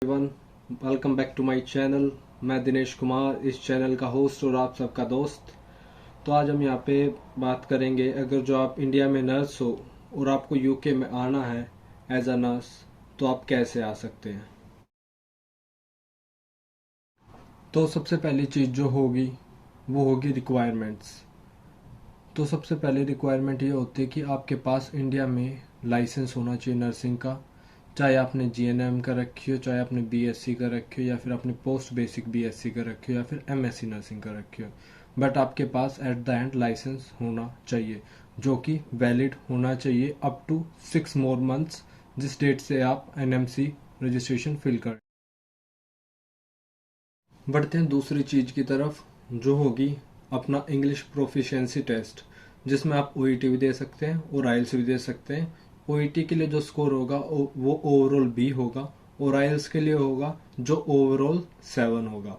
Everyone, welcome back to my channel. मैं दिनेश कुमार, इस channel का होस्ट और आप सबका दोस्त। तो आज हम यहाँ पे बात करेंगे, अगर जो आप इंडिया में नर्स हो और आपको यूके में आना है एज अ नर्स, तो आप कैसे आ सकते हैं। तो सबसे पहली चीज़ जो होगी वो होगी रिक्वायरमेंट्स। तो सबसे पहले रिक्वायरमेंट ये होती है कि आपके पास इंडिया में लाइसेंस होना चाहिए नर्सिंग का। चाहे आपने जीएनएम का रखी हो, चाहे आपने बीएससी का रखी हो, या फिर आपने पोस्ट बेसिक बीएससी का रखी हो, या फिर एमएससी नर्सिंग का रखी हो। बट आपके पास एट द एंड लाइसेंस होना चाहिए, जो कि वैलिड होना चाहिए अप टू 6 मोर मंथ्स, जिस डेट से आप एनएमसी रजिस्ट्रेशन फिल करें। बढ़ते हैं दूसरी चीज़ की तरफ, जो होगी अपना इंग्लिश प्रोफिशिएंसी टेस्ट, जिसमें आप ओईटी भी दे सकते हैं और आइल्स भी दे सकते हैं। ओईटी के लिए जो स्कोर होगा वो ओवरऑल बी होगा, और आइल्स के लिए होगा जो ओवरऑल 7 होगा।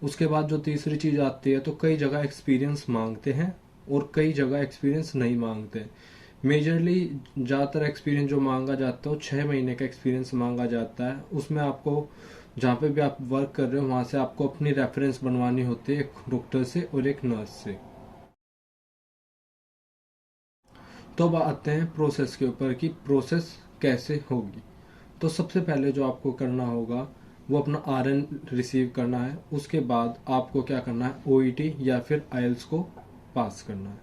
उसके बाद जो तीसरी चीज़ आती है, तो कई जगह एक्सपीरियंस मांगते हैं और कई जगह एक्सपीरियंस नहीं मांगते। मेजरली ज़्यादातर एक्सपीरियंस जो मांगा जाता है वो 6 महीने का एक्सपीरियंस मांगा जाता है। उसमें आपको जहाँ पे भी आप वर्क कर रहे हो वहाँ से आपको अपनी रेफरेंस बनवानी होती है, एक डॉक्टर से और एक नर्स से। तो अब आते हैं प्रोसेस के ऊपर कि प्रोसेस कैसे होगी। तो सबसे पहले जो आपको करना होगा वो अपना आरएन रिसीव करना है। उसके बाद आपको क्या करना है, ओईटी या फिर आइल्स को पास करना है।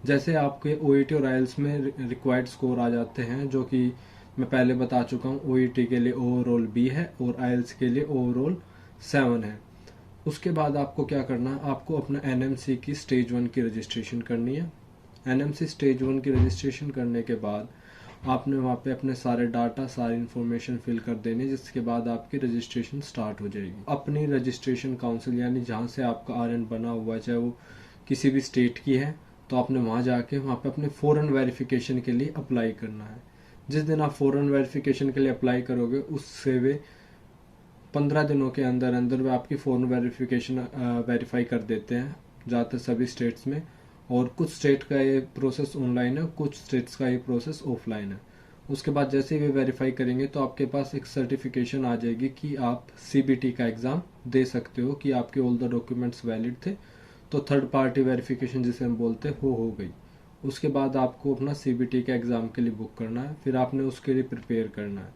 जैसे आपके ओईटी और आइल्स में रिक्वायर्ड स्कोर आ जाते हैं, जो कि मैं पहले बता चुका हूँ। ओईटी के लिए ओवरऑल बी है और आइल्स के लिए ओवरऑल 7 है। उसके बाद आपको क्या करना है, आपको अपना एनएमसी की स्टेज 1 की रजिस्ट्रेशन करनी है। एनएमसी स्टेज 1 की रजिस्ट्रेशन करने के बाद आपने वहाँ पे अपने सारे डाटा, सारी इन्फॉर्मेशन फिल कर देनी, जिसके बाद आपकी रजिस्ट्रेशन स्टार्ट हो जाएगी। अपनी रजिस्ट्रेशन काउंसिल यानी जहाँ से आपका आरएन बना हुआ है, चाहे वो किसी भी स्टेट की है, तो आपने वहाँ जाके वहाँ पे अपने फॉरेन वेरिफिकेशन के लिए अप्लाई करना है। जिस दिन आप फॉरेन वेरिफिकेशन के लिए अप्लाई करोगे, उससे वे 15 दिनों के अंदर अंदर वे आपकी फॉरेन वेरिफिकेशन वेरीफाई कर देते हैं, ज़्यादातर सभी स्टेट्स में। और कुछ स्टेट का ये प्रोसेस ऑनलाइन है, कुछ स्टेट्स का ये प्रोसेस ऑफलाइन है। उसके बाद जैसे ही वे वेरीफाई करेंगे तो आपके पास एक सर्टिफिकेशन आ जाएगी कि आप सीबीटी का एग्ज़ाम दे सकते हो, कि आपके ऑल द डॉक्यूमेंट्स वैलिड थे। तो थर्ड पार्टी वेरिफिकेशन जिसे हम बोलते हैं वो हो गई। उसके बाद आपको अपना सीबीटी के एग्ज़ाम के लिए बुक करना है, फिर आपने उसके लिए प्रिपेयर करना है।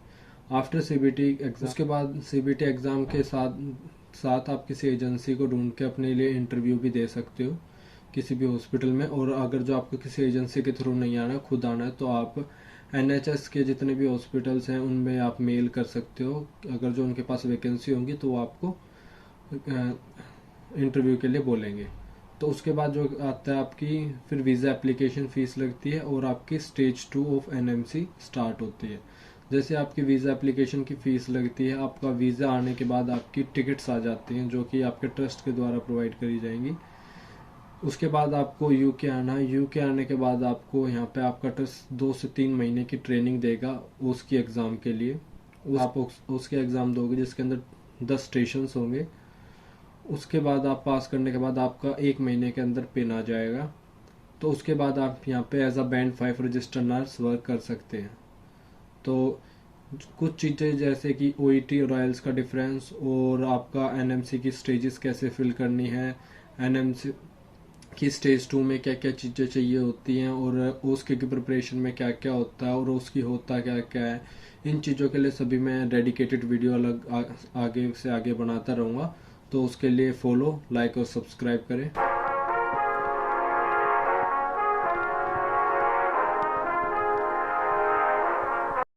आफ्टर सीबीटी एग्जाम, उसके बाद सीबीटी एग्ज़ाम के साथ साथ आप किसी एजेंसी को ढूंढ के अपने लिए इंटरव्यू भी दे सकते हो किसी भी हॉस्पिटल में। और अगर जो आपको किसी एजेंसी के थ्रू नहीं आना, खुद आना है, तो आप एनएचएस के जितने भी हॉस्पिटल्स हैं उनमें आप मेल कर सकते हो। अगर जो उनके पास वैकेंसी होंगी तो वो आपको इंटरव्यू के लिए बोलेंगे। तो उसके बाद जो आता है आपकी फिर वीज़ा एप्लीकेशन फ़ीस लगती है, और आपकी स्टेज 2 ऑफ एनएमसी स्टार्ट होती है। जैसे आपकी वीज़ा एप्लीकेशन की फ़ीस लगती है, आपका वीज़ा आने के बाद आपकी टिकट्स आ जाती हैं, जो कि आपके ट्रस्ट के द्वारा प्रोवाइड करी जाएंगी। उसके बाद आपको यूके आना है। यूके आने के बाद आपको यहाँ पे आपका ट्रस्ट 2 से 3 महीने की ट्रेनिंग देगा उसकी एग्ज़ाम के लिए। आप उसके एग्ज़ाम दोगे, जिसके अंदर 10 स्टेशंस होंगे। उसके बाद आप पास करने के बाद आपका 1 महीने के अंदर पिन आ जाएगा। तो उसके बाद आप यहाँ पे as a band 5 registered nurse work कर सकते हैं। तो कुछ चीज़ें जैसे कि ओईटी और आइल्स का डिफरेंस, और आपका एनएमसी की स्टेजेस कैसे फिल करनी है, एनएमसी की स्टेज 2 में क्या क्या चीज़ें चाहिए होती हैं, और उसके की प्रिपरेशन में क्या क्या होता है, और उसकी होता क्या क्या है, इन चीज़ों के लिए सभी मैं डेडिकेटेड वीडियो अलग आगे से आगे बनाता रहूँगा। तो उसके लिए फॉलो, लाइक और सब्सक्राइब करें।